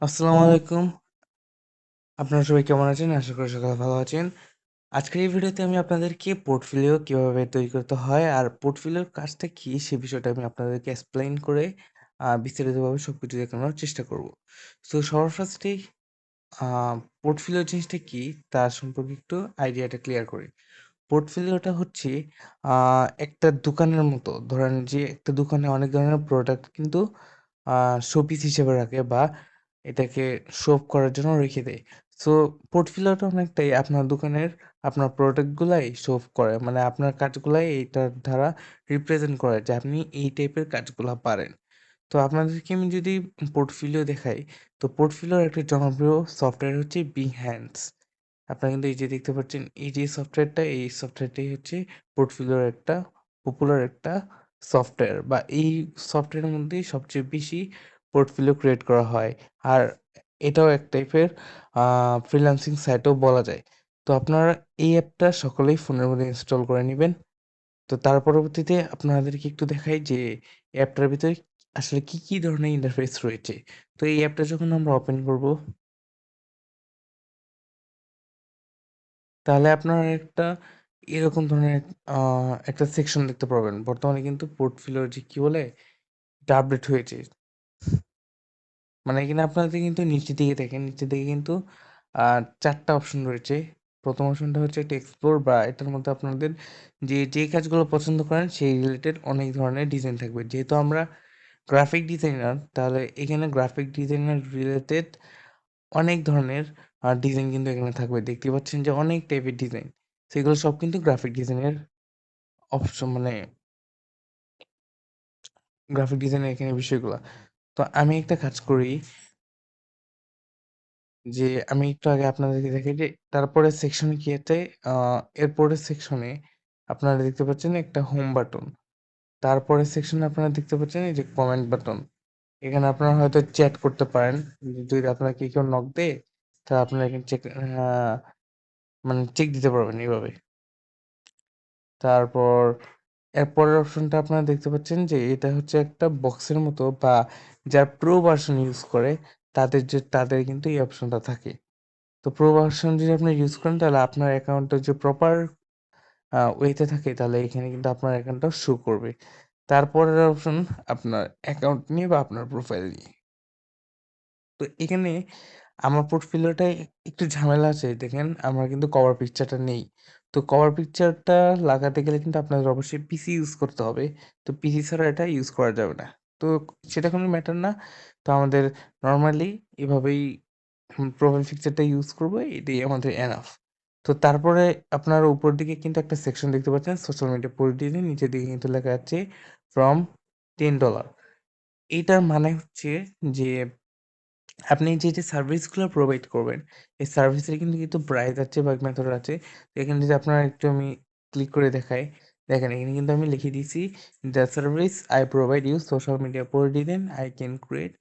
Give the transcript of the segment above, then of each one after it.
আসসালামু আলাইকুম। আপনারা সবাই কেমন আছেন? আশা করি সকলে ভালো আছেন। আজকের এই ভিডিওতে আমি আপনাদেরকে পোর্টফোলিও কিভাবে তৈরি করতে হয় আর পোর্টফোলিওর কাজটা কি সে বিষয়টা আমি আপনাদেরকে এক্সপ্লেইন করে বিস্তারিতভাবে সবকিছু দেখানোর চেষ্টা করব। সো সবার ফার্স্টেই আ পোর্টফোলিও জিনিসটা কি তার সম্পর্কে একটু আইডিয়াটা ক্লিয়ার করি। পোর্টফোলিওটা হচ্ছে আ একটা দোকানের মতো। ধরেন যে একটা দোকানে অনেক ধরনের প্রোডাক্ট কিন্তু আ শোপিস হিসেবে রাখে বা এটাকে শো অফ করার জন্য রেখে দেয়। সো পোর্টফোলিওটা অনেকটাই আপনার দোকানের আপনার প্রোডাক্ট গুলাই শো অফ করে। মানে আপনার কাজগুলাই এইটার দ্বারা রিপ্রেজেন্ট করে যে আপনি এই টাইপের কাজগুলা পারেন। তো আপনাদেরকে আমি যদি পোর্টফোলিও দেখাই, তো পোর্টফোলিওর একটা জনপ্রিয় সফটওয়্যার হচ্ছে Behance। আপনারা কিন্তু এই যে দেখতে পাচ্ছেন, এই যে সফটওয়্যারটা, এই সফটওয়্যারটাই হচ্ছে পোর্টফোলিওর একটা পপুলার একটা সফটওয়্যার বা এই সফটওয়্যারের মধ্যেই সবচেয়ে বেশি পোর্টফোলিও ক্রিয়েট করা হয়। আর এটাও এক টাইপের ফ্রিল্যান্সিং সাইটও বলা যায়। তো আপনারা এই অ্যাপটা সকলেই ফোনের মধ্যে ইনস্টল করে নিবেন। তো তার পরবর্তীতে আপনাদেরকে একটু দেখাই যে অ্যাপটার ভিতরে আসলে কি ধরনের ইন্টারফেস রয়েছে। তো এই অ্যাপটা যখন আমরা ওপেন করব, তাহলে আপনারা একটা এরকম ধরনের আ একটা সেকশন দেখতে পারবেন। বর্তমানে কিন্তু পোর্টফোলিও যে কি বলে? এটা আপডেট হয়েছে। মানে এখানে আপনাদের কিন্তু নিচের দিকে দেখেন, নিচের দিকে কিন্তু আ ৪ টা অপশন রয়েছে। ১ম অপশনটা হচ্ছে একটা এক্সপ্লোর বা এটার মধ্যে আপনাদের যে কাজগুলো পছন্দ করেন সেই রিলেটেড অনেক ধরনের ডিজাইন থাকবে। যেহেতু আমরা গ্রাফিক ডিজাইনার, তাহলে এখানে গ্রাফিক ডিজাইনার রিলেটেড অনেক ধরনের ডিজাইন কিন্তু এখানে থাকবে। দেখতে পাচ্ছেন যে অনেক টাইপের ডিজাইন। সেগুলো সব কিন্তু গ্রাফিক ডিজাইনের অপশন মানে গ্রাফিক ডিজাইনের এখানে বিষয়গুলা। তো আমি একটা কাজ করি যে আমি একটু আগে আপনাদেরকে দেখাই যে তারপরের সেকশনে কি আছে, আ এর পরের সেকশনে আপনারা দেখতে পাচ্ছেন একটা হোম বাটন। তারপরের সেকশনে আপনারা দেখতে পাচ্ছেন এই যে কমেন্ট বাটন। এখানে আপনারা হয়তো চ্যাট করতে পারেন। যদি আপনাকে কেউ নক দেয়, তাহলে আপনারা এখানে মানে চেক দিতে পারবেন এভাবে। তারপর এর পরের অপশনটা আপনারা দেখতে পাচ্ছেন যে এটা হচ্ছে একটা বক্সের মতো বা যারা প্রো ভার্সন ইউজ করে তাদের কিন্তু এই অপশনটা থাকে। তো প্রো ভার্সন যদি আপনি ইউজ করেন তাহলে আপনার অ্যাকাউন্টটা যে প্রপার ওয়েতে থাকে তাহলে এখানে কিন্তু আপনার অ্যাকাউন্টটা শো করবে। তারপরের অপশন আপনার অ্যাকাউন্ট নিয়ে বা আপনার প্রোফাইল নিয়ে। তো এখানে আমার পোর্টফোলিওটায় একটু ঝামেলা আছে। দেখেন আমরা কিন্তু কভার পিকচারটা নেই। তো কভার পিকচারটা লাগাতে গেলে কিন্তু আপনাদের অবশ্যই পিসি ইউজ করতে হবে। তো পিসি ছাড়া এটা ইউজ করা যাবে না। তো সেটা কোনো ম্যাটার না। তো আমাদের নরমালি এভাবেই প্রোফাইল পিকচারটা ইউজ করব। এটাই আমাদের এনাফ। তো তারপরে আপনার উপর দিকে কিন্তু একটা সেকশন দেখতে পাচ্ছেন সোশ্যাল মিডিয়া প্রতিদিন নিচের দিকে কিন্তু লেখা আছে ফ্রম $10। এইটার মানে হচ্ছে যে আপনি যে সার্ভিসগুলো প্রোভাইড করবেন, এই সার্ভিসের কিন্তু প্রাইস আছে বা মেথড আছে। তো এখানে যদি আপনারা একটু আমি ক্লিক করে দেখাই, দেখেন এখানে কিন্তু আমি লিখে দিয়েছি, "the service I provide you social media post design. I can create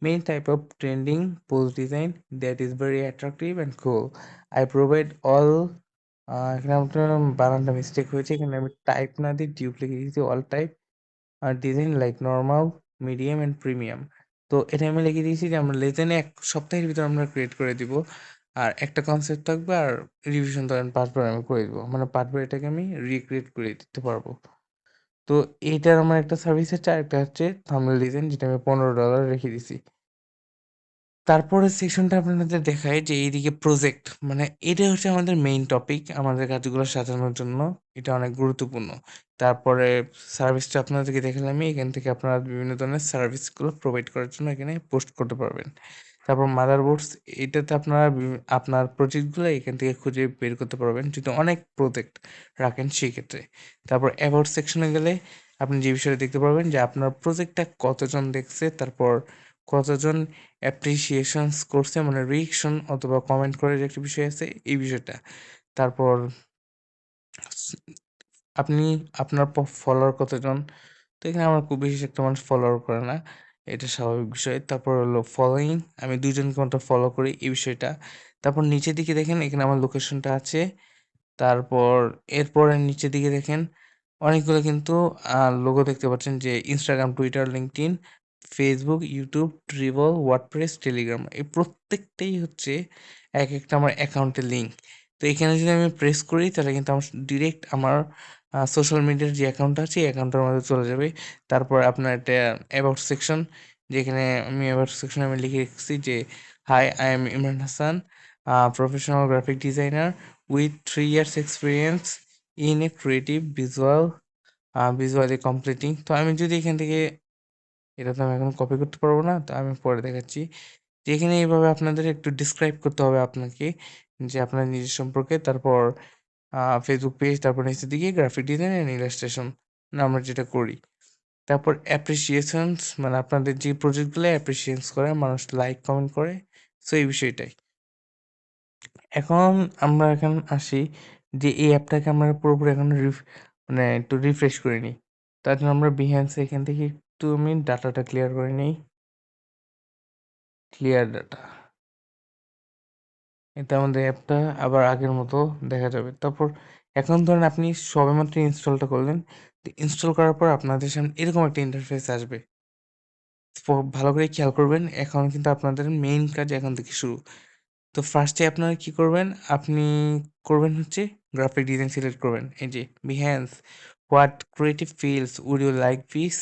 many type of trending post design that is very attractive and cool. I provide all" এখানে আপনার বানানটা মিস্টেক হয়েছে। এখানে আমি টাইপ না দিয়ে টিউব লিখে দিয়েছি, "all type design like normal, medium and premium." তো এটা আমি লিখে দিয়েছি যে আমরা লেজেনে ১ সপ্তাহের ভিতরে আমরা ক্রিয়েট করে দিব। আর একটা কনসেপ্ট থাকবে আর রিভিশন ধরেন ৫ বার আমি করে দিব। মানে ৫ বার এটাকে আমি রিক্রিয়েট করে দিতে পারবো। তো এইটার আমার একটা সার্ভিস আছে, আরেকটা হচ্ছে থাম্বনেল ডিজাইন যেটা আমি $15 রেখে দিছি। তারপরের সেকশনটা আপনাদের দেখাই যে এইদিকে প্রজেক্ট মানে এটা হচ্ছে আমাদের মেইন টপিক আমাদের কাজগুলো সাজানোর জন্য। এটা অনেক গুরুত্বপূর্ণ। তারপরে সার্ভিসটা আপনাদেরকে দেখালাম আমি। এখান থেকে আপনারা বিভিন্ন ধরনের সার্ভিসগুলো প্রোভাইড করার জন্য এখানে পোস্ট করতে পারবেন। তারপর মাদারবোর্ডস, এটাতে আপনারা আপনার প্রজেক্টগুলো এখান থেকে খুঁজে বের করতে পারবেন যদি অনেক প্রজেক্ট রাখেন সেক্ষেত্রে। তারপর অ্যাবাউট সেকশনে গেলে আপনি যে বিষয়টা দেখতে পারবেন যে আপনার প্রজেক্টটা কতজন দেখছে, তারপর কতজন অ্যাপ্রিসিয়েশনস করছে মানে রিঅ্যাকশন অথবা কমেন্ট করে যে একটা বিষয় আছে এই বিষয়টা। তারপর স আপনি আপনার ফলোয়ার কতজন? তো এখানে আমার খুব বেশি একটা মানুষ ফলোও করে না। এটা স্বাভাবিক বিষয়। তারপর হলো ফলোইং, আমি ২ জনকে মাত্র ফলো করি এই বিষয়টা। তারপর নিচের দিকে দেখেন এখানে আমার লোকেশনটা আছে। তারপর এরপরে নিচের দিকে দেখেন অনেকগুলো কিন্তু লোগো দেখতে পাচ্ছেন যে Instagram, Twitter, LinkedIn Facebook, YouTube, dribble, WordPress, Telegram এই প্রত্যেকটাই হচ্ছে এক একটা আমার অ্যাকাউন্টের লিঙ্ক। তো এখানে যদি আমি প্রেস করি তাহলে কিন্তু আমার ডিরেক্ট আমার সোশ্যাল মিডিয়ার যে অ্যাকাউন্ট আছে এই অ্যাকাউন্টের মধ্যে চলে যাবে। তারপর আপনার একটা অ্যাবাউট সেকশন, যেখানে আমি অ্যাবাউট সেকশনে আমি লিখে রেখেছি যে hi I am Imran Hasan, professional graphic designer with 3 years experience in a creative visually completing. তো আমি যদি এখান থেকে, এটা তো আমি এখন কপি করতে পারবো না, তো আমি পরে দেখাচ্ছি যে এখানে এইভাবে আপনাদের একটু ডিসক্রাইব করতে হবে আপনাকে যে আপনার নিজের সম্পর্কে। তারপর ফেসবুক পেজ, তারপর নিচের দিকে গ্রাফিক ডিজাইন অ্যান্ড ইলাস্ট্রেশন আমরা যেটা করি। তারপর অ্যাপ্রিসিয়েশনস, মানে আপনাদের যে প্রজেক্টগুলো অ্যাপ্রিসিয়েশনস করে, মানুষ লাইক কমেন্ট করে, সো এই বিষয়টাই। এখন আমরা এখন আসি যে এই অ্যাপটাকে আমরা পুরোপুরি এখন মানে একটু রিফ্রেশ করে নিই। তার জন্য আমরা বিহেন্সে এখান থেকে একটু আমি ডাটাটা ক্লিয়ার করে নিই। ক্লিয়ার ডাটা, এতে আমাদের অ্যাপটা আবার আগের মতো দেখা যাবে। তারপর এখন ধরেন আপনি সবেমাত্র ইনস্টলটা করলেন, তো ইনস্টল করার পর আপনাদের সামনে এরকম একটা ইন্টারফেস আসবে। ভালো করে খেয়াল করবেন, এখন কিন্তু আপনাদের মেইন কাজ এখন থেকে শুরু। তো ফার্স্টে আপনারা কি করবেন, আপনি করবেন হচ্ছে গ্রাফিক ডিজাইন সিলেক্ট করবেন। এই যে Behance, what creative fields would you like this,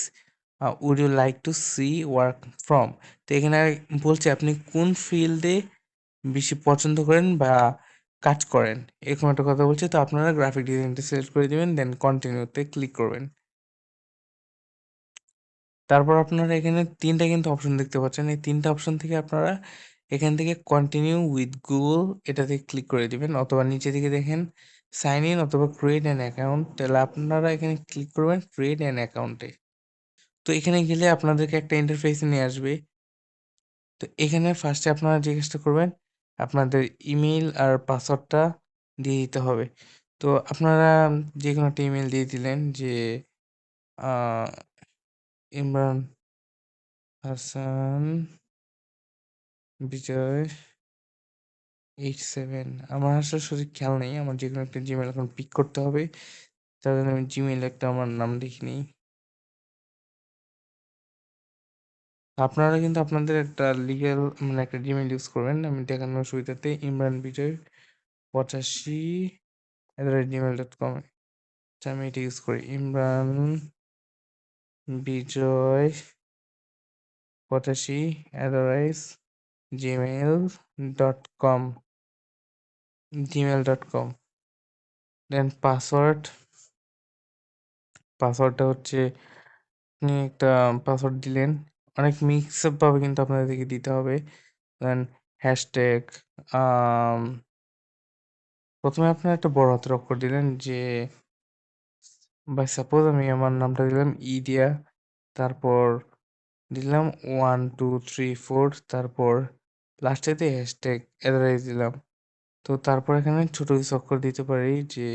would you like to see work from. তো এখানে বলছে আপনি কোন ফিল্ডে বেশি পছন্দ করেন বা কাজ করেন, এরকম একটা কথা বলছে। তো আপনারা গ্রাফিক ডিজাইনটা সিলেক্ট করে দিবেন, দেন কন্টিনিউতে ক্লিক করবেন। তারপর আপনারা এখানে ৩টা কিন্তু অপশন দেখতে পাচ্ছেন। এই ৩টা অপশন থেকে আপনারা এখান থেকে কন্টিনিউ উইথ গুগল এটাতে ক্লিক করে দিবেন, অথবা নিচে দিকে দেখেন সাইন ইন অথবা ক্রিয়েট অ্যান অ্যাকাউন্ট, তাহলে আপনারা এখানে ক্লিক করবেন ক্রিয়েট অ্যান অ্যাকাউন্টে। তো এখানে গেলে আপনাদেরকে একটা ইন্টারফেসে নিয়ে আসবে। তো এখানে ফার্স্টে আপনারা যে কাজটা করবেন, আপনাদের ইমেইল আর পাসওয়ার্ডটা দিয়ে দিতে হবে। তো আপনারা যে কোনো একটা ইমেইল দিয়ে দিলেন যে আহ, ইমরান হাসান বিজয় 87। আমার আসলে সঠিক খেয়াল নেই, আমার যে কোনো একটা জিমেইল এখন পিক করতে হবে, তার জন্য আমি জিমেইল একটা আমার নাম লিখে নিই। আপনারা কিন্তু আপনাদের একটা লিগ্যাল মানে একটা জিমেইল ইউজ করবেন, আমি দেখানোর সুবিধাতে ইমরান বিজয় 85 @gmail.com, আচ্ছা আমি এটা ইউজ করি, ইমরান বিজয় 85 gmail.com, gmail.com। দেন পাসওয়ার্ডটা হচ্ছে আপনি একটা পাসওয়ার্ড দিলেন, অনেক মিক্স আপ ভাবে কিন্তু আপনাদেরকে দিতে হবে। দেন হ্যাশট্যাগ, প্রথমে আপনার একটা বড় হাতের অক্ষর দিলেন যে, বাই সাপোজ আমি আমার নামটা দিলাম ই দিয়া, তারপর দিলাম 1 2 3 4, তারপর লাস্টেতে হ্যাশট্যাগ এডারাইজ দিলাম। তো তারপর এখানে ছোট কিছু অক্ষর দিতে পারি যে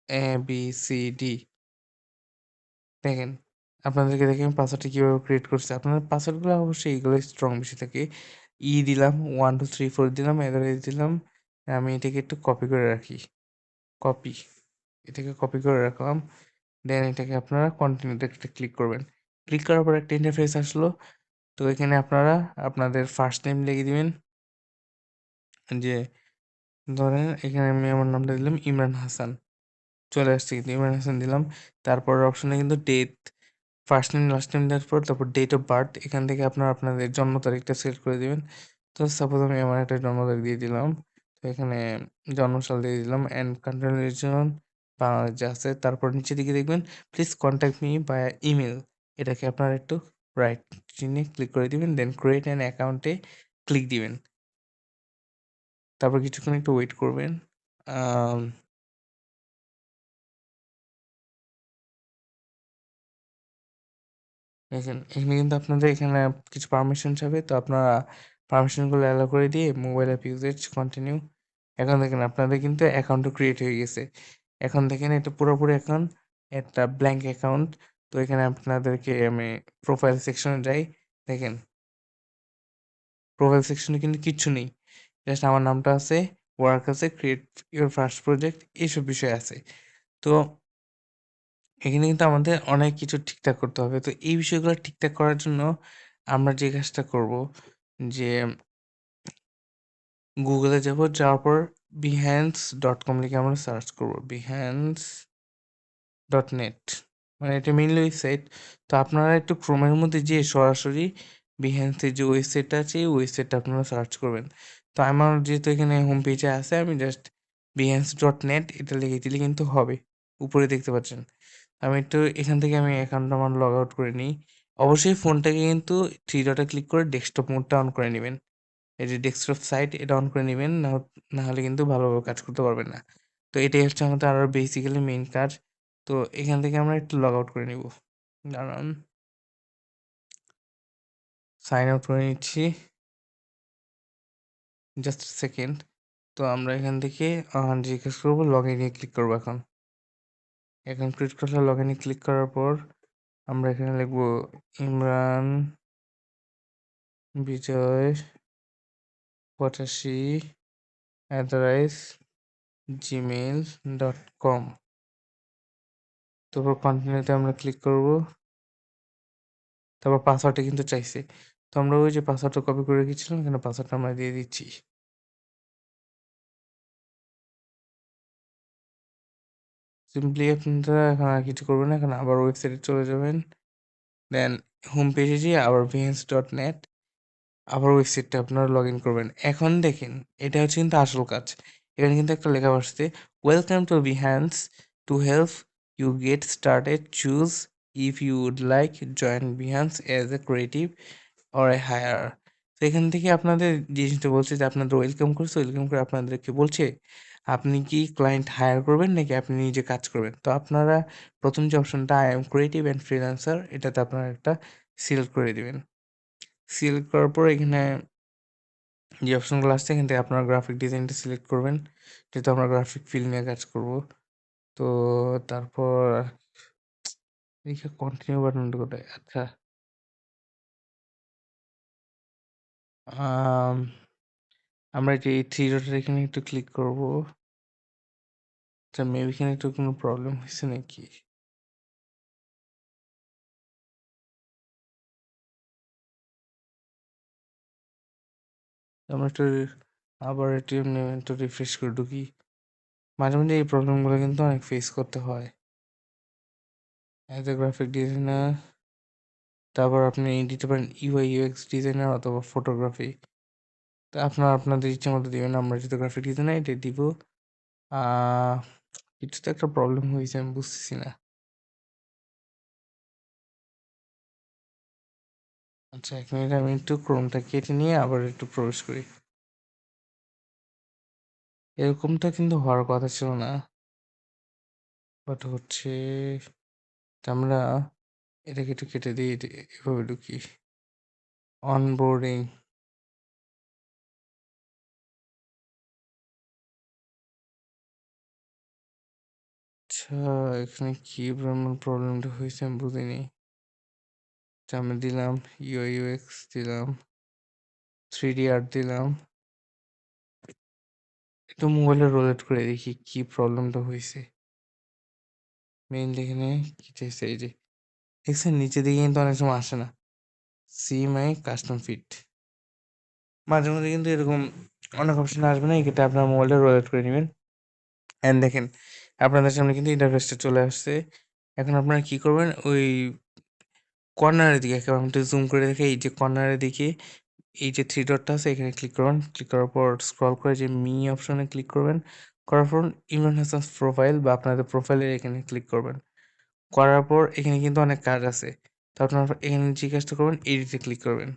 ABCD। দেখেন, আপনাদেরকে দেখে আমি পাসওয়ার্ডটা কীভাবে ক্রিয়েট করছি। আপনার পাসওয়ার্ডগুলো অবশ্যই এগুলো স্ট্রং বেশি থাকে। দিলাম, 1 2 3 4 দিলাম, এভারেজ দিলাম। আমি এটাকে একটু কপি করে রাখি। কপি, এটাকে কপি করে রাখলাম। দেন এটাকে আপনারা কন্টিনিউতে একটা ক্লিক করবেন। ক্লিক করার পর একটা ইন্টারফেস আসলো। তো এখানে আপনারা আপনাদের ফার্স্ট নেম লিখে দিবেন, যে ধরেন এখানে আমি আমার নামটা দিলাম ইমরান হাসান, চলে আসছে কিন্তু ইমরান হাসান দিলাম। তারপরের অপশনে কিন্তু date, first name last name দেওয়ার পর তারপর ডেট অফ বার্থ, এখান থেকে আপনারা আপনাদের জন্ম তারিখটা সিলেক্ট করে দিবেন। তো সাপোজ আমি আমার একটা জন্ম তারিখ দিয়ে দিলাম, তো এখানে জন্মসাল দিয়ে দিলাম অ্যান্ড কান্ট্রি রিজন বাংলাদেশ যা আছে। তারপর নিচের দিকে দেখবেন please contact me by email, এটাকে আপনারা একটু রাইট চিহ্নে ক্লিক করে দিবেন, দেন ক্রিয়েট অ্যান অ্যাকাউন্টে ক্লিক দিবেন। তারপর কিছুক্ষণ একটু ওয়েট করবেন। আম, দেখেন এখানে কিন্তু আপনাদের এখানে কিছু পারমিশন চাবে, তো আপনারা পারমিশনগুলো অ্যালাউ করে দিয়ে মোবাইল অ্যাপ ইউজেজ কন্টিনিউ। এখন দেখেন আপনাদের কিন্তু অ্যাকাউন্টও ক্রিয়েট হয়ে গেছে। এখন দেখেন এটা পুরোপুরি এখন একটা ব্ল্যাঙ্ক অ্যাকাউন্ট। তো এখানে আপনাদেরকে আমি প্রোফাইল সেকশনে যাই, দেখেন প্রোফাইল সেকশনে কিন্তু কিচ্ছু নেই, জাস্ট আমার নামটা আছে, ওয়ার্ক আছে, ক্রিয়েট ইউর ফার্স্ট প্রজেক্ট, এইসব বিষয় আছে। তো এখানে কিন্তু আমাদের অনেক কিছু ঠিকঠাক করতে হবে। তো এই বিষয়গুলো ঠিকঠাক করার জন্য আমরা যে কাজটা করব যে গুগলে যাব, যাওয়ার পর behance.com লিখে আমরা সার্চ করব। behance.net মানে এটা মেইনলি ওয়েবসাইট। তো আপনারা একটু ক্রোমের মধ্যে যেয়ে সরাসরি বিহ্যান্সের যে ওয়েবসাইটটা আছে এই ওয়েবসাইটটা আপনারা সার্চ করবেন। তো আমার যেহেতু এখানে হোম পেজে আছে আমি জাস্ট behance.net এটা লিখে দিলে কিন্তু হবে। উপরে দেখতে পাচ্ছেন। আমি একটু এখান থেকে আমি অ্যাকাউন্ট আমার লগ আউট করে নিই। অবশ্যই ফোনটাকে কিন্তু থ্রি ডটে ক্লিক করে ডেস্কটপ মোডটা অন করে নিবেন। এই যে ডেস্কটপ সাইট এটা অন করে নিবেন, না হলে কিন্তু ভালোভাবে কাজ করতে পারবেন না। তো এটাই হচ্ছে আমাদের আরো বেসিক্যালি মেইন কাজ। তো এখান থেকে আমরা একটু লগ আউট করে নিব। দাঁড়ান, সাইন আউট করে নিচ্ছি। Just second. তো আমরা এখান থেকে জিজ্ঞেস করবো লগ ইনে ক্লিক করবো এখন। এখন ক্লিক করলে লগ ইনে ক্লিক করার পর আমরা এখানে লিখবো ইমরান বিজয় 85@gmail.com। তারপর কন্টিনিউতে আমরা ক্লিক করব। তারপর পাসওয়ার্ডটা কিন্তু চাইছে। তো আমরা ওই যে পাসওয়ার্ডটা কপি করে রেখেছিলাম এখানে পাসওয়ার্ডটা আমরা দিয়ে দিচ্ছি। সিম্পলি আপনারা এখন আর কিছু করবেন না, এখন আবার ওয়েবসাইটে চলে যাবেন। দেন হোম পেজে যেয়ে আবার behance.net আবার ওয়েবসাইটটা আপনারা লগ ইন করবেন। এখন দেখেন এটা হচ্ছে কিন্তু আসল কাজ। এখানে কিন্তু একটা লেখা আসছে, welcome to Behance, to help you get started choose if you would like join Behance as a creative or a hirer. তো এখান থেকে আপনাদের জিনিসটা বলছে যে আপনাদের ওয়েলকাম করছে, ওয়েলকাম করে আপনাদেরকে বলছে আপনি কি ক্লায়েন্ট হায়ার করবেন নাকি আপনি নিজে কাজ করবেন। তো আপনারা প্রথম যে অপশনটা I am creative and freelancer এটাতে আপনারা একটা সিলেক্ট করে দিবেন। সিলেক্ট করার পর এখানে যে অপশনগুলো আসছে এখান থেকে আপনার গ্রাফিক ডিজাইনটা সিলেক্ট করবেন, যেহেতু আমরা গ্রাফিক ফিল্ড নিয়ে কাজ করব। তো তারপর দেখি কন্টিনিউ বাটনটা কোথায়? আচ্ছা, আম, আমরা যে এই থ্রি ডটের এখানে একটু ক্লিক করব। আচ্ছা, মেবি এখানে একটু কোনো প্রবলেম হয়েছে নাকি? আমরা একটু আবার এটিএম নেবেন, একটু রিফ্রেশ করে ঢুকি। মাঝে মাঝে এই প্রবলেমগুলো কিন্তু অনেক ফেস করতে হয়। অ্যাজ এ গ্রাফিক ডিজাইনার, তারপর আপনি দিতে পারেন ইউআই ইউএক্স ডিজাইনার অথবা ফটোগ্রাফি। তা আপনারা আপনাদের ইচ্ছে মতো দিবেন। আমরা যেহেতু গ্রাফিক ডিজাইনার এটা দিব। আহ কিছু তো একটা প্রবলেম হয়েছে আমি বুঝতেছি না। আচ্ছা, 1 মিনিট আমি একটু ক্রোমটা কেটে নিয়ে আবার একটু প্রবেশ করি। এরকমটা কিন্তু হওয়ার কথা ছিল না, বাট হচ্ছে আমরা এটাকে একটু কেটে দিই, এভাবে ঢুকি। অনবোর্ডিং। আচ্ছা, এখানে কি প্রবলেমটা হয়েছে আমি বুঝিনি। আচ্ছা, আমি দিলাম ইউআই ইউএক্স, দিলাম 3D আর্ট, দিলাম। একটু মোবাইলে রোলেট করে দেখি কি প্রবলেমটা হয়েছে। মেইনলি এখানে কি চাইছে, এই যে দেখছেন নিচে দিকে কিন্তু অনেক সময় আসে না। সি মাই কাস্টম ফিট, মাঝে মধ্যে কিন্তু এরকম অনেক অপশন আসবে না, এক্ষেত্রে আপনার মোবাইলটা রোলেট করে নেবেন। অ্যান্ড দেখেন আপনাদের সামনে কিন্তু ইন্টারফেসটা চলে আসছে। এখন আপনারা কি করবেন, ওই কর্নারের দিকে একেবারে আমি একটু জুম করে দেখে এই যে কর্নারের দিকে এই যে থ্রি ডটটা আছে এখানে ক্লিক করবেন। ক্লিক করার পর স্ক্রল করে যে মি অপশনে ক্লিক করবেন। করার পর ইমরান হাসান প্রোফাইল বা আপনাদের প্রোফাইলের এখানে ক্লিক করবেন। করার পর এখানে কিন্তু অনেক কাজ আছে। তো আপনারা এখানে যে কাজটা করবেন এডিটে ক্লিক করবেন।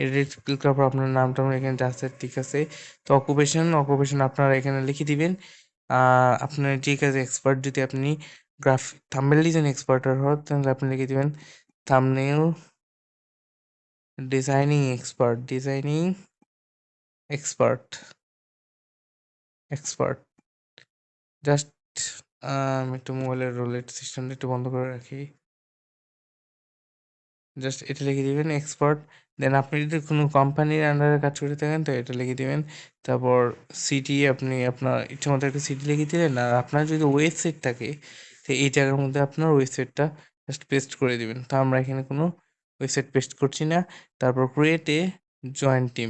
এডিট ক্লিক করার পর আপনার নামটা আমরা এখানে যা আছে ঠিক আছে। তো অকুপেশন আপনারা এখানে লিখে দিবেন। আপনার যে কাজে এক্সপার্ট, যদি আপনি থাম্বনেল ডিজাইন এক্সপার্ট হন তাহলে আপনি লিখে দিবেন thumbnail designing expert expert just আমি একটু মোবাইলের রোলেট সিস্টেমটা একটু বন্ধ করে রাখি। জাস্ট এটা লিখে দিবেন এক্সপার্ট। দেন আপনি যদি কোনো কোম্পানির আন্ডারে কাজ করে থাকেন তো এটা লিখে দিবেন। তারপর সিটি আপনি আপনার ইচ্ছা মতো একটা সিটি লিখে দিলেন। আর আপনার যদি ওয়েবসাইট থাকে তো এই জায়গার মধ্যে আপনার ওয়েবসাইটটা জাস্ট পেস্ট করে দিবেন। তো আমরা এখানে কোনো ওয়েবসাইট পেস্ট করছি না। তারপর ক্রিয়েট এ জয়েন টিম।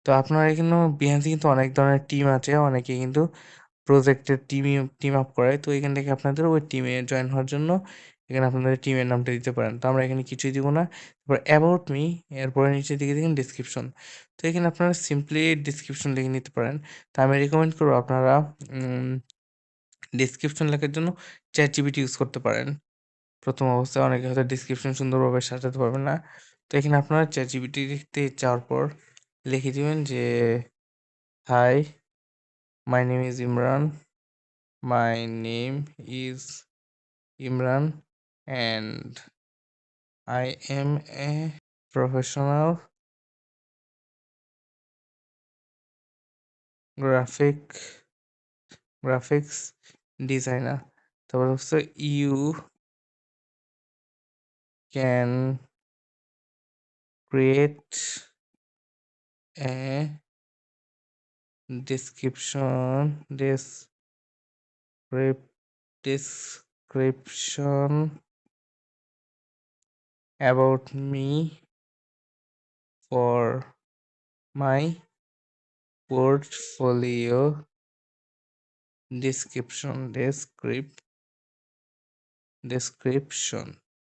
তো আপনার এখানেও Behance এ কিন্তু অনেক ধরনের টিম আছে। অনেকে কিন্তু প্রজেক্টের টিম আপ করায়। তো এখান থেকে আপনাদের ওই টিমে জয়েন হওয়ার জন্য এখানে আপনাদের টিমের নামটা দিতে পারেন। তো আমরা এখানে কিছুই দিব না। তারপর অ্যাবাউট মি, এরপরে নিচের দিকে দেখেন ডেসক্রিপশন। তো এখানে আপনারা সিম্পলি ডেসক্রিপশন লিখে নিতে পারেন। তো আমি রিকমেন্ড করব আপনারা ডেসক্রিপশন লেখার জন্য ChatGPT ইউজ করতে পারেন। প্রথম অবস্থায় অনেকে হয়তো ডেসক্রিপশন সুন্দরভাবে সাজাতে পারবে না। তো এখানে আপনারা ChatGPT তে যাওয়ার পর লিখে দিবেন যে, hi, my name is Imran, my name is Imran and I am a professional graphic graphics designer. তারপর হচ্ছে you can create a description description about me for my portfolio description.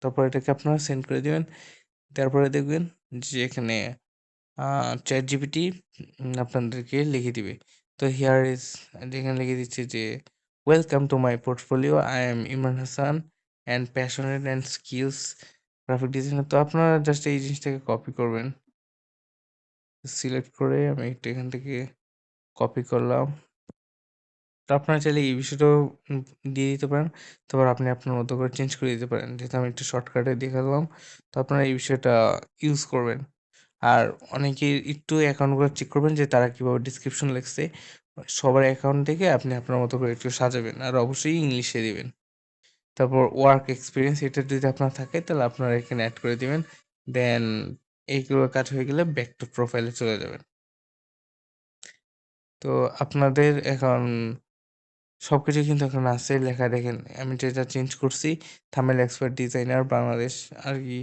তারপর এটাকে আপনারা সেন্ড করে দিবেন। তারপরে দেখবেন যে এখানে ChatGPT আপনাদেরকে লিখে দিবে। তো হিয়ার ইজ, এখানে লিখে দিচ্ছে যে, welcome to my portfolio, I am Imran Hasan and passionate and skills graphic designer. তো আপনারা জাস্ট এই জিনিসটাকে কপি করবেন। সিলেক্ট করে আমি একটু এখান থেকে কপি করলাম। তো আপনারা চাইলে এই বিষয়টাও দিয়ে দিতে পারেন। তারপর আপনি আপনার মতো করে চেঞ্জ করে দিতে পারেন। যেহেতু আমি একটু শর্টকাটে দেখালাম, তো আপনারা এই বিষয়টা ইউজ করবেন। আর অনেকেই একটু অ্যাকাউন্টগুলো চেক করবেন যে তারা কীভাবে ডেসক্রিপশন লিখছে। সবার অ্যাকাউন্ট থেকে আপনি আপনার মতো করে একটু সাজাবেন। আর অবশ্যই ইংলিশে দিবেন। তারপর ওয়ার্ক এক্সপেরিয়েন্স, এটা যদি আপনার থাকে তাহলে আপনারা এখানে অ্যাড করে দিবেন। দেন এইগুলো কাজ হয়ে গেলে ব্যাক টু প্রোফাইলে চলে যাবেন। তো আপনাদের এখন সবকিছু কিন্তু এখন আছে লেখা, দেখেন আমি যেটা চেঞ্জ করছি, থাম্বনেল এক্সপার্ট ডিজাইনার বাংলাদেশ আর কি।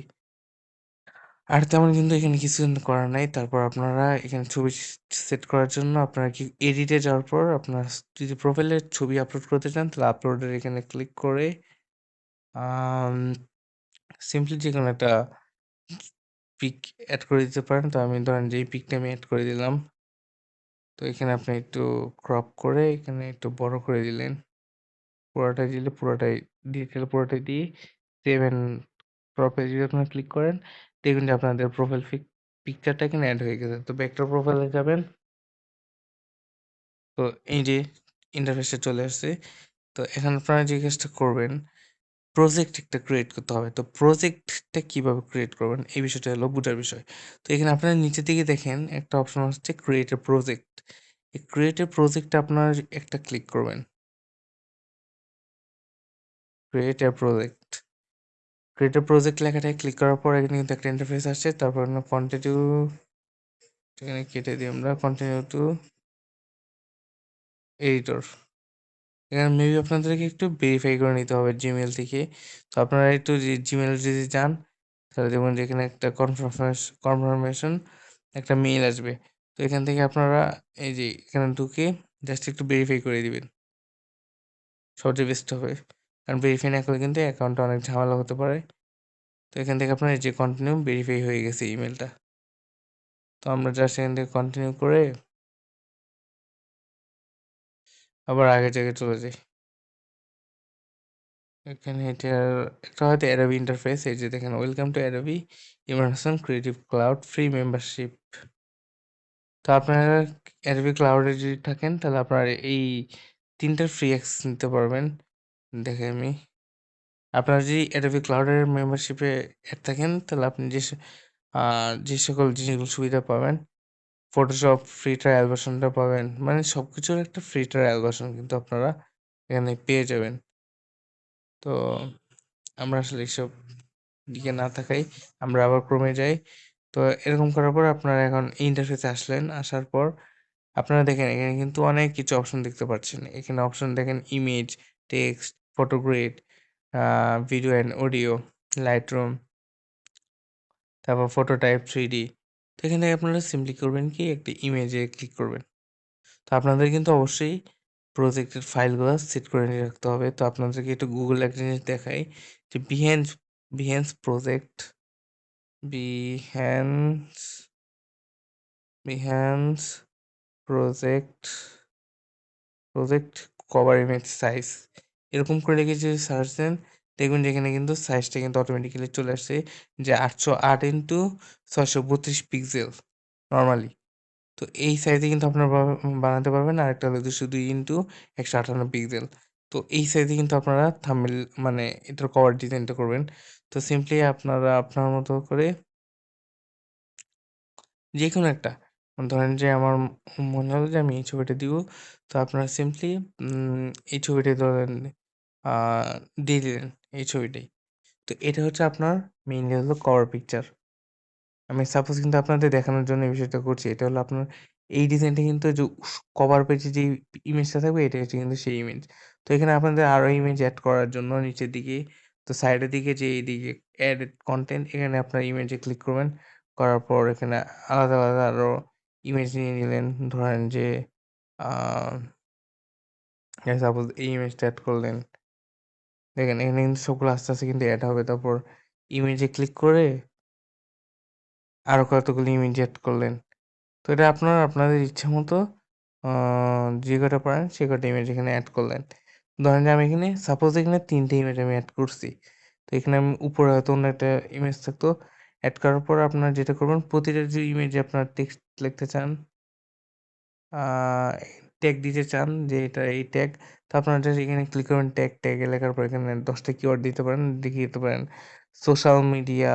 আর তেমন কিন্তু এখানে কিছু করার নাই। তারপর আপনারা এখানে ছবি সেট করার জন্য আপনারা কি এডিটে যাওয়ার পর আপনার যদি প্রোফাইলে ছবি আপলোড করতে চান তাহলে আপলোডের এখানে ক্লিক করে সিম্পলি যেকোনো একটা পিক অ্যাড করে দিতে পারেন। তো আমি ধরেন যে এই পিকটা আমি অ্যাড করে দিলাম। তো এখানে আপনি একটু ক্রপ করে এখানে একটু বড় করে দিলেন। পুরোটাই দিলে পুরোটাই ডিটেল পুরোটাই দিয়ে সেভ অ্যান্ড ক্রপে যদি আপনারা ক্লিক করেন দেখবেন যে আপনাদের প্রোফাইল পিকচারটা এখানে অ্যাড হয়ে গেছে। তো ব্যাক টু প্রোফাইলে যাবেন। তো এই যে ইন্টারফেসে চলে আসছে। তো এখানে আপনারা যে কাজটা করবেন, প্রজেক্ট একটা ক্রিয়েট করতে হবে। তো প্রজেক্টটা কিভাবে ক্রিয়েট করবেন এই বিষয়টা হলো বুঝার বিষয়। তো এখানে আপনারা নিচের দিকে দেখেন একটা অপশন হচ্ছে ক্রিয়েট এ প্রজেক্ট। এই ক্রিয়েট এ প্রজেক্টে আপনারা একটা ক্লিক করবেন। Create a project, create a project লেখাটায় ক্লিক করার পর এখানে কিন্তু একটা ইন্টারফেস আসছে। তারপর কন্টিনিউ, এখানে কেটে দিই আমরা, কন্টিনিউ টু এডিটর। এখানে মেবি আপনাদেরকে একটু ভেরিফাই করে নিতে হবে জিমেল থেকে। তো আপনারা একটু জিমেল যদি যান তাহলে দেখবেন যে এখানে একটা কনফার্মেশন একটা মেইল আসবে। তো এখান থেকে আপনারা এই যে এখানে ঢুকে জাস্ট একটু ভেরিফাই করে দিবেন, সবচেয়ে বেস্ট হবে। কারণ ভেরিফাই না করলে কিন্তু অ্যাকাউন্টটা অনেক ঝামেলা হতে পারে। তো এখান থেকে আপনার এই যে কন্টিনিউ ভেরিফাই হয়ে গেছে ইমেলটা। তো আমরা জাস্ট এখান থেকে কন্টিনিউ করে আবার আগের জায়গায় চলে যাই। এখানে এটার একটা হয়তো অ্যাডোবি ইন্টারফেস, এই যে দেখেন welcome to Adobe Imran Hasan creative cloud free membership. তো আপনারা অ্যাডোবি ক্লাউডে যদি থাকেন তাহলে আপনারা এই ৩টার ফ্রি অ্যাক্সেস নিতে পারবেন। দেখে আমি, আপনারা যদি অ্যাডোবি ক্লাউডের মেম্বারশিপে অ্যাড থাকেন তাহলে আপনি যে সকল জিনিসগুলো সুবিধা পাবেন, ফটোশপ ফ্রি ট্রায়াল ভার্সনটা পাবেন, মানে সব কিছুর একটা ফ্রি ট্রায়াল ভার্সন কিন্তু আপনারা এখানে পেয়ে যাবেন। তো আমরা আসলে এইসব দিকে না থাকাই আমরা আবার ক্রমে যাই। তো এরকম করার পর আপনারা এখন এই ইন্টারফেসে আসলেন, আসার পর আপনারা দেখেন এখানে কিন্তু অনেক কিছু অপশন দেখতে পাচ্ছেন। এখানে অপশন দেখেন ইমেজ, টেক্সট, ফটোগ্রেড, ভিডিও অ্যান্ড অডিও, লাইটরুম, তারপর ফটো টাইপ 3D। তো এখানে আপনারা সিম্পলি করবেন কি একটা ইমেজে ক্লিক করবেন। তো আপনাদের কিন্তু অবশ্যই প্রজেক্টের ফাইলগুলো সেট করে নিয়ে রাখতে হবে। তো আপনাদেরকে একটু গুগল একটা জিনিস দেখাই যে Behance project, Behance Behance project project cover image size, এরকম করে লিখে যদি সার্চ দেন দেখবেন যে এখানে কিন্তু সাইজটা কিন্তু অটোমেটিক্যালি চলে আসছে যে 808 ইন্টু 632 পিক্সেল নর্মালি। তো এই সাইজে কিন্তু আপনারা বানাতে পারবেন। আরেকটা হলো 202 ইন্টু 158 পিক্সেল। তো এই সাইজে কিন্তু আপনারা থাম্বনেল মানে এটার কভার ডিজাইনটা করবেন। তো সিম্পলি আপনারা আপনার মতো করে যেকোনো একটা, ধরেন যে আমার মনে হলো যে আমি এই ছবিটা দিব। তো আপনারা সিম্পলি এই ছবিটা ধরেন আ দিয়ে দিলেন এই ছবিটাই। তো এটা হচ্ছে আপনার মেইনলি হলো কভার পিকচার। আমি সাপোজ কিন্তু আপনাদের দেখানোর জন্য এই বিষয়টা করছি। এটা হলো আপনার এই ডিজাইনটা কিন্তু যে কভার পেজে যে ইমেজটা থাকবে এটা হচ্ছে কিন্তু সেই ইমেজ। তো এখানে আপনাদের আরো ইমেজ এড করার জন্য নিচের দিকে তো সাইডের দিকে যে এইদিকে এড কনটেন্ট এখানে আপনার ইমেজে ক্লিক করবেন। করার পর এখানে আলাদা, আলাদা আরো ইমেজ নিয়ে নিলেন। ধরেন যে আ সাপোজ এই ইমেজটা এড করলেন। দেখেন এখানে কিন্তু সবগুলো আস্তে, আস্তে কিন্তু এড হবে। তারপর ইমেজে ক্লিক করে আরো কতগুলো ইমেজ এড করলেন। তো এটা আপনাদের ইচ্ছামতো আ যে কয়টা পারেন সে কয়টা ইমেজ এখানে এড করলেন। ধরেন যে আমি এখানে সাপোজ এখানে ৩ টে ইমেজ আমি এড করছি। তো এখানে আমি উপরে হয়তো অন্য একটা ইমেজ থাকতো। এড করার পর আপনারা যেটা করবেন প্রতিটা যে ইমেজে আপনার টেক্সট লিখতে চান, আ ট্যাগ দিতে চান যে এটা এই ট্যাগ। তো আপনারা জাস্ট এখানে ক্লিক করবেন ট্যাগে লেখার পর এখানে ১০ টা কিওয়ার্ড দিতে পারেন, লিখে দিতে পারেন social media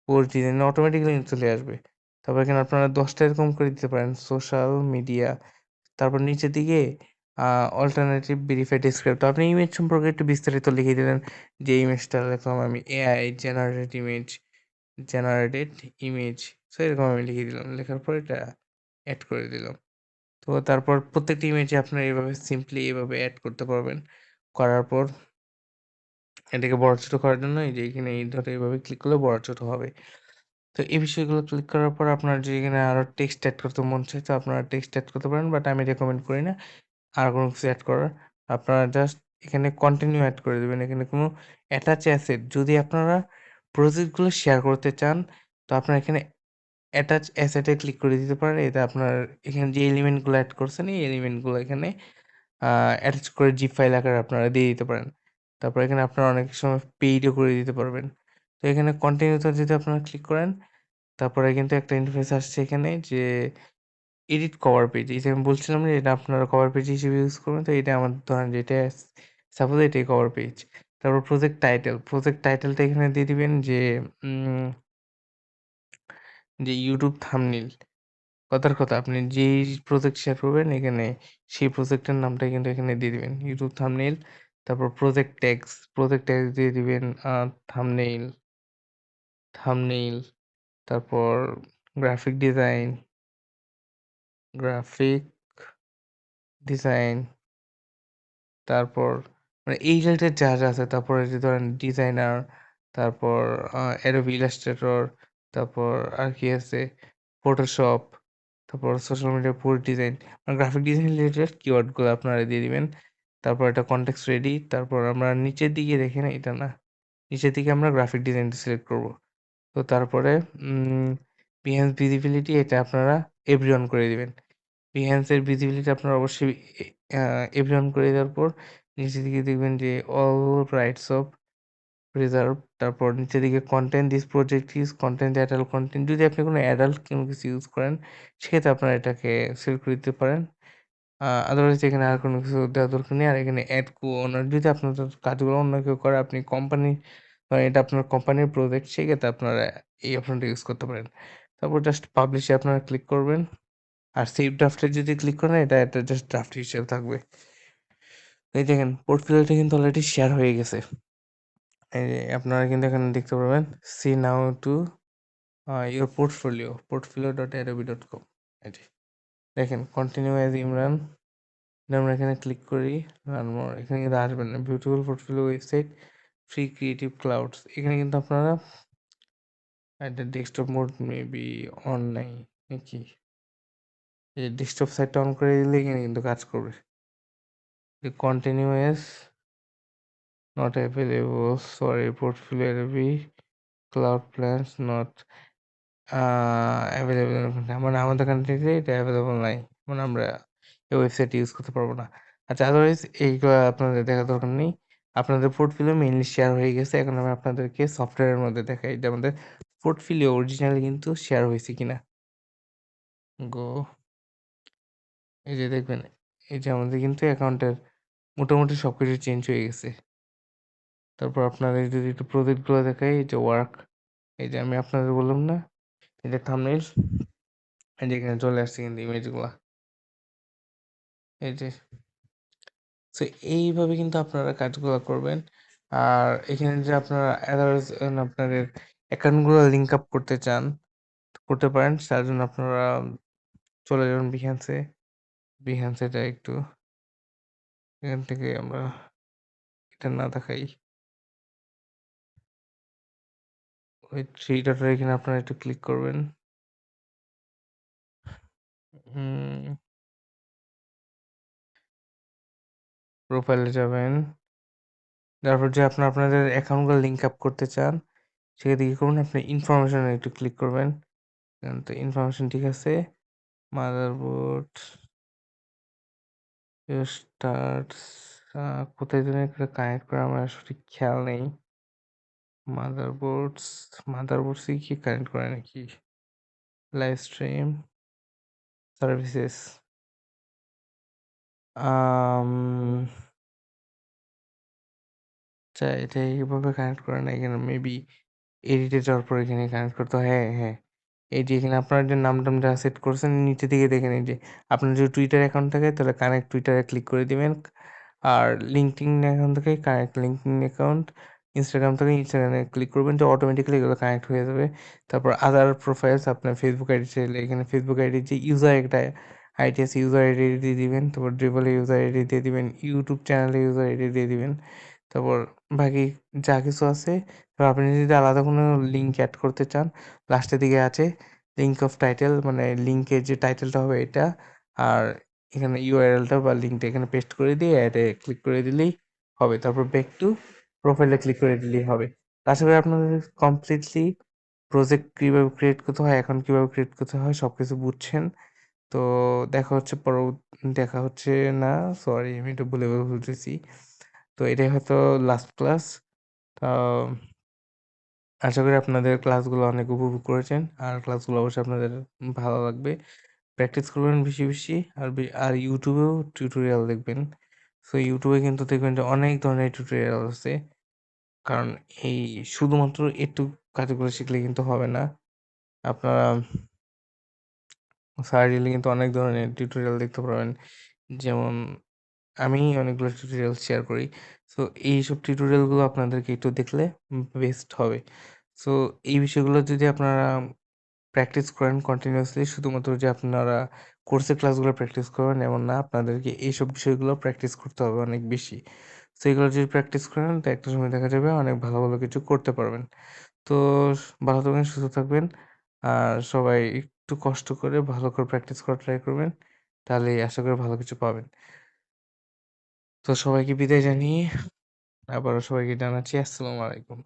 post design automatically কিন্তু চলে আসবে। তারপর এখানে আপনারা ১০ টা এরকম করে দিতে পারেন সোশ্যাল মিডিয়া। তারপর নিচের দিকে আ অল্টারনেটিভ ভেরিফাই ডেসক্রাইব। তো আপনি ইমেজ সম্পর্কে একটু বিস্তারিত লিখে দিলেন যে ইমেজটা লিখলাম আমি এআই জেনারেটেড ইমেজ। সো এরকম আমি লিখে দিলাম। লেখার পর এটা এড করে দিলাম। তো তারপর প্রত্যেকটা ইমেজে আপনারা এভাবে সিম্পলি এভাবে এড করতে পারবেন। করার পর এটাকে বড়-ছোট করার জন্য এই যে এখানে এই ধরে এভাবে ক্লিক করলে বড়-ছোট হবে। তো এই বিষয়গুলো ক্লিক করার পর আপনার যদি এখানে আরো টেক্সট এড করতে মন চায় তো আপনারা টেক্সট এড করতে পারেন। বাট আমি রেকমেন্ড করি না আর কোনো কিছু এড করার। আপনারা জাস্ট এখানে কন্টিনিউ এড করে দিবেন। এখানে কোনো অ্যাটাচ অ্যাসেট যদি আপনারা প্রজেক্টগুলো শেয়ার করতে চান তো আপনারা এখানে অ্যাটাচ অ্যাসেট এ ক্লিক করে দিতে পারেন। এতে আপনার এখানে যে এলিমেন্টগুলো এড করছেন এই এলিমেন্টগুলো এখানে আ অ্যাটাচ করে জিপ ফাইল আকারে আপনারা দিয়ে দিতে পারেন। তারপর এখানে আপনারা অনেক সময় পেইডও করে দিতে পারবেন। তো এখানে কন্টিনিউ তে যদি আপনারা ক্লিক করেন তারপরে কিন্তু একটা ইন্টারফেস আসছে এখানে যে এডিট কভার পেজ। এই যে আমি বলছিলাম যে এটা আপনারা কভার পেজ হিসেবে ইউজ করবেন। তো এটা আমার ধরেন যে এটা সাপোজ এটাই কভার পেজ। তারপর প্রজেক্ট টাইটেলটা এখানে দিয়ে দিবেন যে উম যে YouTube থাম্বনেইল। কথার কথা আপনি যেই প্রজেক্ট শেয়ার করবেন এখানে সেই প্রজেক্টের নামটা কিন্তু এখানে দিয়ে দিবেন। YouTube থাম্বনেইল তারপর প্রজেক্ট ট্যাগস দিয়ে দিবেন থাম্বনেইল, থাম্বনেইল তারপর গ্রাফিক ডিজাইন, গ্রাফিক ডিজাইন তারপর মানে এই রিলেটেড যা আছে তারপর এই যে ধরেন ডিজাইনার, তারপর Adobe Illustrator, তারপর আর কি আছে Photoshop, তারপর সোশ্যাল মিডিয়া পোস্ট ডিজাইন মানে গ্রাফিক ডিজাইন রিলেটেড কিওয়ার্ড গুলো আপনারা দিয়ে দিবেন। তারপর এটা কনটেক্সট রেডি তারপর আমরা নিচের দিকে দেখেন এটা না, নিচের দিকে আমরা গ্রাফিক ডিজাইনটা সিলেক্ট করব। তো তারপরে Behance ভিজিবিলিটি এটা আপনারা এভরিওয়ান করে দিবেন। Behance এর ভিজিবিলিটি আপনারা অবশ্যই এ আ এভরিওয়ান করে দেওয়ার পর নিচের দিকে দেখবেন যে অল রাইটস অফ রিজার্ভ তারপর নিচের দিকে content this project is content adult content যদি আপনি কোনো অ্যাডাল্ট কোনো কিছু ইউজ করেন সেক্ষেত্রে আপনারা এটাকে সিলেক্ট করে দিতে পারেন। আদারওয়াইজ এখানে আর কোনো কিছু দেওয়ার দরকার নেই। আর এখানে এড ওনার যদি আপনাদের কাজগুলো অন্য কেউ করে আপনি কোম্পানি এটা আপনার কোম্পানির প্রজেক্ট সেক্ষেত্রে আপনারা এই অপশনটা ইউজ করতে পারেন। তারপর জাস্ট পাবলিশ এ আপনারা ক্লিক করবেন। আর সেভ ড্রাফট এ যদি ক্লিক করেন এটা জাস্ট ড্রাফট হিসেবে থাকবে। এই দেখেন পোর্টফোলিওটা কিন্তু অলরেডি শেয়ার হয়ে গেছে। এই যে আপনারা কিন্তু এখানে দেখতে পারবেন see now to your portfolio.adobe.com এই যে দেখেন কন্টিনিউ অ্যাজ ইমরান আমরা এখানে ক্লিক করি, লার্ন মোর, এখানে কিন্তু আসবেন না। Beautiful portfolio website, free creative clouds, এখানে কিন্তু আপনারা এটা ডেস্কটপ মোড মেবি অন নাই নাকি, এই ডেস্কটপ সাইটটা অন করে দিলে এখানে কিন্তু কাজ করবে। Continuous not available, sorry, portfolio cloud plans not available, মানে আমাদের কান্ট্রিতে এটা অ্যাভেলেবল নাই, মানে আমরা এই ওয়েবসাইট ইউজ করতে পারবো না। আচ্ছা, আদারওয়াইজ এইগুলো আপনাদের দেখার দরকার নেই। আপনাদের পোর্টফোলিও মেইনলি শেয়ার হয়ে গেছে, এখন আমি আপনাদেরকে সফটওয়্যারের মধ্যে দেখাই যে আমাদের পোর্টফোলিও অরিজিনালি কিন্তু শেয়ার হয়েছে কিনা। গো, এই যে দেখবেন, এই যে আমাদের কিন্তু অ্যাকাউন্টের মোটামুটি সব কিছু চেঞ্জ হয়ে গেছে। তারপর আপনাদের যদি একটু প্রজেক্টগুলো দেখাই, এই যে ওয়ার্ক, এই যে আমি আপনাদের বললাম না, এই যে থাম্বনেইল, এই যে এখানে চলে আসছে কিন্তু ইমেজগুলা, এই যে। সো এইভাবে কিন্তু আপনারা কাজগুলো করবেন। আর এখানে যে আপনারা আদারস আপনাদের অ্যাকাউন্টগুলো লিঙ্ক আপ করতে চান, করতে পারেন। তার জন্য আপনারা চলে যাবেন বিহ্যান্সে। বিহ্যান্সে যাই একটু, এখান থেকে আমরা এটা না দেখাই, ওই থ্রি ডটের এখানে আপনারা একটু ক্লিক করবেন। প্রোফাইলে যাবেন, তারপর যে আপনাদের অ্যাকাউন্টগুলো লিঙ্ক আপ করতে চান, সেক্ষেত্রে কী করবেন, আপনি ইনফরমেশনে একটু ক্লিক করবেন। তো ইনফরমেশন ঠিক আছে, মাদারবোর্ড স্টার্টস, কোথায় যেন একটা কানেক্ট করে আমার সঠিক খেয়াল নেই। মাদারবোর্ডস, মাদারবোর্ডসই কি কানেক্ট করে নাকি? লাইভ স্ট্রিম সার্ভিসেস, আম আচ্ছা, এটা এইভাবে কানেক্ট করে না, এখানে মেবি এডিটে যাওয়ার পর এখানে কানেক্ট করতে হয়। হ্যাঁ, হ্যাঁ। এই যে এখানে আপনার যে নাম-টাম যা সেট করছেন, নিচের দিকে দেখেন এই যে আপনার যদি টুইটার অ্যাকাউন্ট থাকে তাহলে কানেক্ট টুইটারে ক্লিক করে দিবেন। আর লিঙ্কডইন অ্যাকাউন্ট থেকে কানেক্ট লিঙ্কডইন অ্যাকাউন্ট, ইনস্টাগ্রাম থেকে ইনস্টাগ্রামে ক্লিক করবেন, তো অটোমেটিক্যালি এগুলো কানেক্ট হয়ে যাবে। তারপর আদার প্রোফাইলস, আপনার ফেসবুক আইডি চাইলে এখানে ফেসবুক আইডির যে ইউজার একটা আইডি আছে, ইউজার আইডি দিয়ে দিবেন। তারপর ড্রিবলে ইউজার আইডি দিয়ে দিবেন, ইউটিউব চ্যানেলে ইউজার আইডি দিয়ে দিবেন। তারপর বাকি যা কিছু আছে, এবার আপনি যদি আলাদা কোনো লিঙ্ক অ্যাড করতে চান, লাস্টের দিকে আছে লিঙ্ক অফ টাইটেল, মানে লিঙ্কের যে টাইটেলটা হবে এটা, আর এখানে ইউআরএলটা বা লিঙ্কটা এখানে পেস্ট করে দিয়ে অ্যাডে ক্লিক করে দিলেই হবে। তারপর ব্যাক টু প্রোফাইলে ক্লিক করে দিলেই হবে। আশা করি আপনাদের কমপ্লিটলি প্রজেক্ট কীভাবে ক্রিয়েট করতে হয়, এখন কীভাবে ক্রিয়েট করতে হয় সব কিছু বুঝছেন। তো দেখা হচ্ছে দেখা হচ্ছে না, সরি আমি একটু ভুলে বলতেছি। তো এটাই হয়তো লাস্ট ক্লাস। তো আশা করি আপনাদের ক্লাসগুলো অনেক উপভোগ করেছেন। আর ক্লাসগুলো অবশ্যই আপনাদের ভালো লাগবে। প্র্যাকটিস করবেন বেশি, বেশি। আর ইউটিউবেও টিউটোরিয়াল দেখবেন। সো ইউটিউবে কিন্তু দেখবেন যে অনেক ধরনের টিউটোরিয়াল আছে। কারণ এই শুধুমাত্র একটু কাজগুলো শিখলে কিন্তু হবে না। আপনারা সার্চ দিলে কিন্তু অনেক ধরনের টিউটোরিয়াল দেখতে পারবেন। যেমন আমি অনেকগুলো টিউটোরিয়াল শেয়ার করি। সো এইসব টিউটোরিয়ালগুলো আপনাদেরকে একটু দেখলে বেস্ট হবে। সো এই বিষয়গুলো যদি আপনারা প্র্যাকটিস করেন কন্টিনিউয়াসলি, শুধুমাত্র যে আপনারা কোর্সের ক্লাসগুলো প্র্যাকটিস করবেন এমন না, আপনাদেরকে এইসব বিষয়গুলো প্র্যাকটিস করতে হবে অনেক বেশি। সো এগুলো যদি প্র্যাকটিস করেন তো একটা সময় দেখা যাবে অনেক ভালো, ভালো কিছু করতে পারবেন। তো ভালো থাকবেন, সুস্থ থাকবেন। আর সবাই একটু কষ্ট করে ভালো করে প্র্যাকটিস করার ট্রাই করবেন। তাহলেই আশা করি ভালো কিছু পাবেন। তো সবাইকে বিদায় জানিয়ে আবারও সবাইকে জানাচ্ছি আসসালামু আলাইকুম।